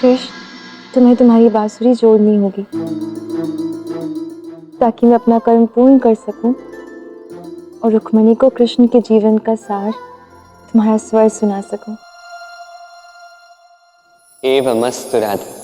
कृष्ण, तुम्हें तुम्हारी बांसुरी जोड़नी होगी ताकि मैं अपना कर्म पूर्ण कर सकूं और रुक्मिणी को कृष्ण के जीवन का सार तुम्हारा स्वर सुना सकूं। एवमस्तु राधा।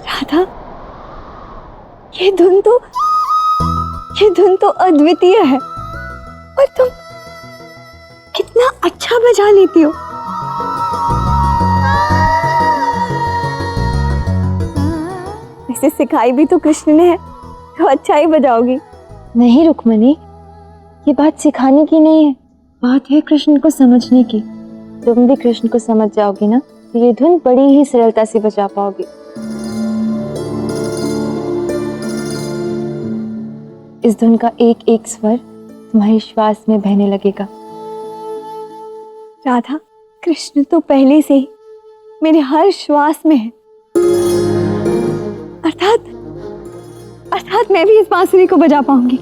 राधा, ये धुन तो अद्वितीय है और तुम कितना अच्छा बजा लेती हो। वैसे सिखाई भी तो कृष्ण ने है, तो अच्छा ही बजाओगी। नहीं रुक्मिणी, ये बात सिखाने की नहीं है, बात है कृष्ण को समझने की। तुम भी कृष्ण को समझ जाओगी ना, तो ये धुन बड़ी ही सरलता से बजा पाओगी। इस धुन का एक एक स्वर तुम्हारे श्वास में बहने लगेगा। राधा, कृष्ण तो पहले से ही मेरे हर श्वास में है। अर्थात मैं भी इस बांसुरी को बजा पाऊंगी।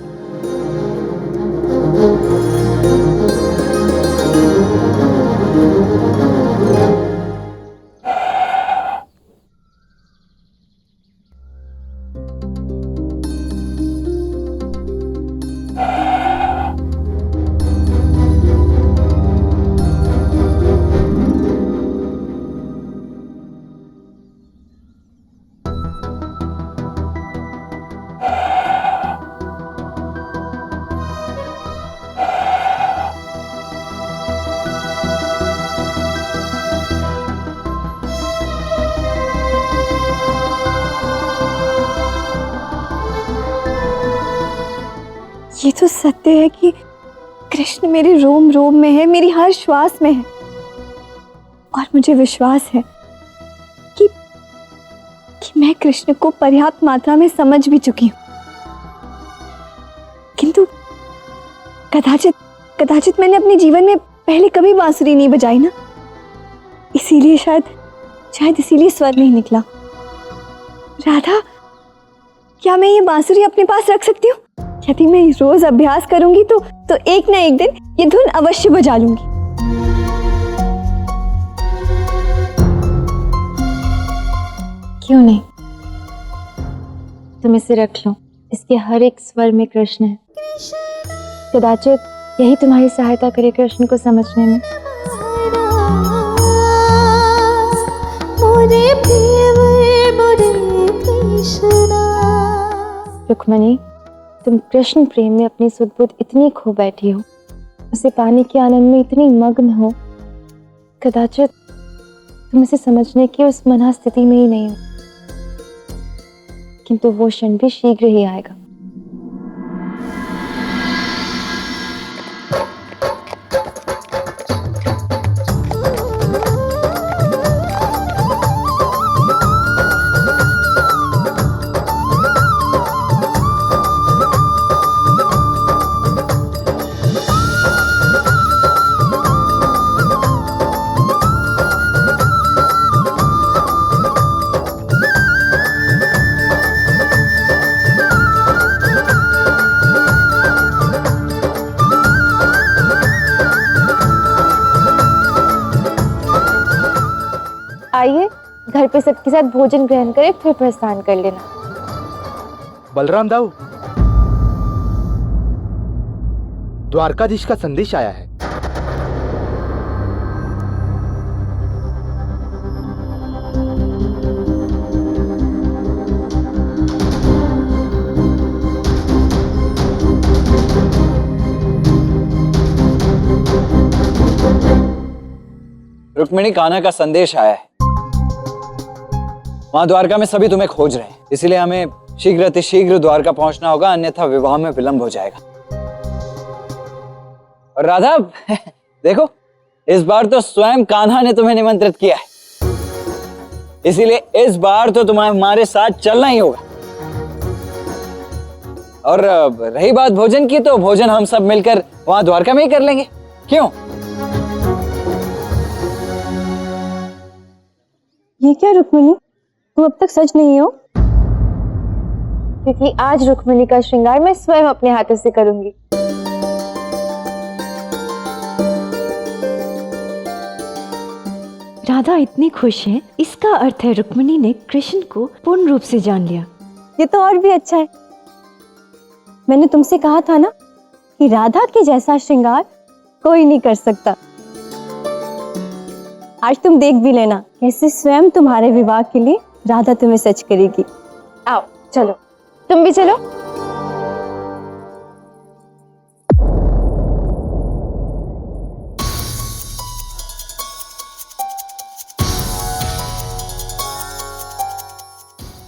ये तो सत्य है कि कृष्ण मेरे रोम रोम में है, मेरी हर श्वास में है। और मुझे विश्वास है कि मैं कृष्ण को पर्याप्त मात्रा में समझ भी चुकी हूँ। किंतु कदाचित मैंने अपने जीवन में पहले कभी बांसुरी नहीं बजाई ना, इसीलिए शायद इसीलिए स्वर नहीं निकला। राधा, क्या मैं ये बांसुरी अपने पास रख सकती हूँ? यदि मैं रोज अभ्यास करूंगी तो एक ना एक दिन ये धुन अवश्य बजा लूंगी। क्यों नहीं, तुम इसे रख लो। इसके हर एक स्वर में कृष्ण है। कदाचित यही तुम्हारी सहायता करे कृष्ण को समझने में। रुक्मिणी, तुम कृष्ण प्रेम में अपनी सुध-बुध इतनी खो बैठी हो, उसे पाने के आनंद में इतनी मग्न हो, कदाचित तुम इसे समझने की उस मना स्थिति में ही नहीं हो। किंतु वो क्षण भी शीघ्र ही आएगा। आइए घर पे सबके साथ भोजन ग्रहण करें, फिर प्रस्थान कर लेना। बलराम दाऊ, द्वारकाधीश का संदेश आया है। रुक्मिणी, कान्हा का संदेश आया है। वहां द्वारका में सभी तुम्हें खोज रहे हैं, इसलिए हमें शीघ्र अतिशीघ्र द्वारका पहुंचना होगा, अन्यथा विवाह में विलंब हो जाएगा। और राधा देखो, इस बार तो स्वयं कान्हा ने तुम्हें निमंत्रित किया है, इसीलिए इस बार तो तुम्हें हमारे साथ चलना ही होगा। और रही बात भोजन की, तो भोजन हम सब मिलकर वहां द्वारका में ही कर लेंगे, क्यों? ये क्या रुक्मिणी, तुम अब तक सच नहीं हो? क्योंकि आज रुक्मिणी का श्रृंगार मैं स्वयं अपने हाथों से करूंगी। राधा इतनी खुश है, इसका अर्थ है रुक्मिणी ने कृष्ण को पूर्ण रूप से जान लिया। ये तो और भी अच्छा है। मैंने तुमसे कहा था ना कि राधा के जैसा श्रृंगार कोई नहीं कर सकता। आज तुम देख भी लेना कैसे स्वयं तुम्हारे विवाह के लिए राधा तुम्हें सच करेगी। आओ चलो, तुम भी चलो।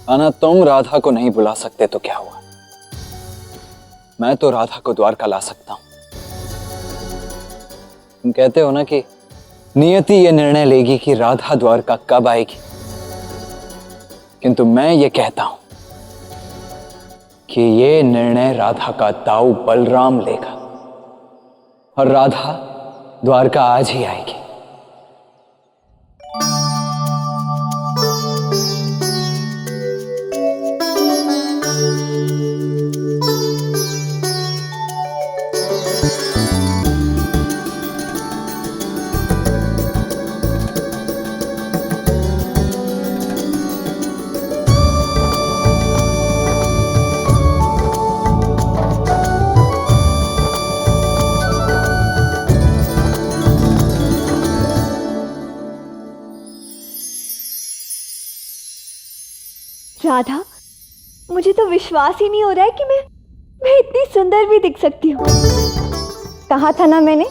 कान्हा, तुम राधा को नहीं बुला सकते तो क्या हुआ? मैं तो राधा को द्वारका ला सकता हूं। तुम कहते हो ना कि नियति ये निर्णय लेगी कि राधा द्वारका कब आएगी, किंतु मैं ये कहता हूं कि ये निर्णय राधा का दाऊ बलराम लेगा और राधा द्वारका आज ही आएगी। राधा, मुझे तो विश्वास ही नहीं हो रहा है कि मैं इतनी सुंदर भी दिख सकती हूँ। कहा था ना मैंने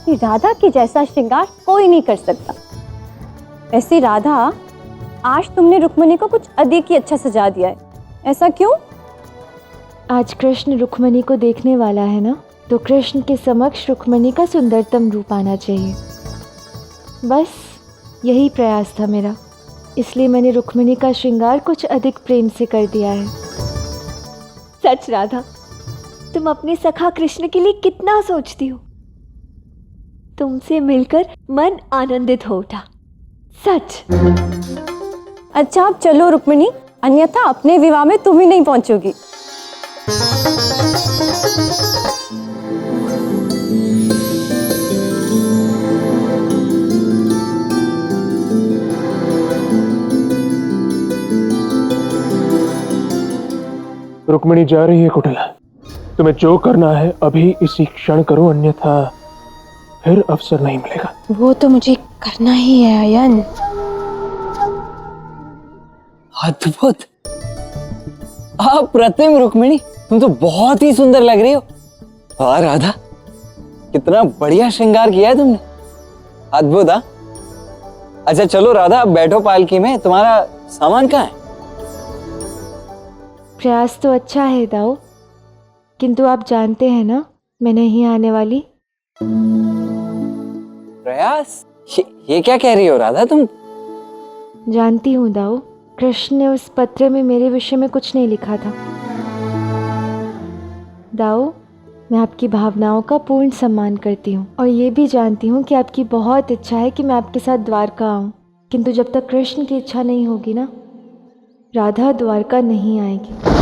कि राधा के जैसा श्रृंगार कोई नहीं कर सकता। ऐसी राधा, आज तुमने रुक्मिणी को कुछ अधिक ही अच्छा सजा दिया है। ऐसा क्यों? आज कृष्ण रुक्मिणी को देखने वाला है ना, तो कृष्ण के समक्ष रुक्मिणी का सुंदरतम रूप आना चाहिए। बस यही प्रयास था मेरा, इसलिए मैंने रुक्मिणी का श्रृंगार कुछ अधिक प्रेम से कर दिया है। सच राधा, तुम अपने सखा कृष्ण के लिए कितना सोचती हो। तुमसे मिलकर मन आनंदित हो उठा, सच। अच्छा अब चलो रुक्मिणी, अन्यथा अपने विवाह में तुम ही नहीं पहुंचोगी। रुक्मिणी जा रही है कुटिल। तुम्हें जो करना है अभी इसी क्षण करो, अन्यथा फिर अवसर नहीं मिलेगा। वो तो मुझे करना ही है आयन। अद्भुत, अप्रतिम रुक्मिणी, तुम तो बहुत ही सुंदर लग रही हो। वाह राधा, कितना बढ़िया श्रृंगार किया है तुमने। अद्भुत। हाँ, अच्छा चलो राधा, बैठो पालकी में। तुम्हारा सामान कहाँ है? प्रयास तो अच्छा है दाऊ, किंतु आप जानते हैं ना मैं नहीं आने वाली। प्रयास? ये क्या कह रही हो राधा तुम? जानती हूँ दाऊ, कृष्ण ने उस पत्र में मेरे विषय में कुछ नहीं लिखा था। दाऊ, मैं आपकी भावनाओं का पूर्ण सम्मान करती हूँ और ये भी जानती हूँ कि आपकी बहुत इच्छा है कि मैं आपके साथ द्वारका आऊँ, किंतु जब तक कृष्ण की इच्छा नहीं होगी ना, राधा द्वारका नहीं आएगी।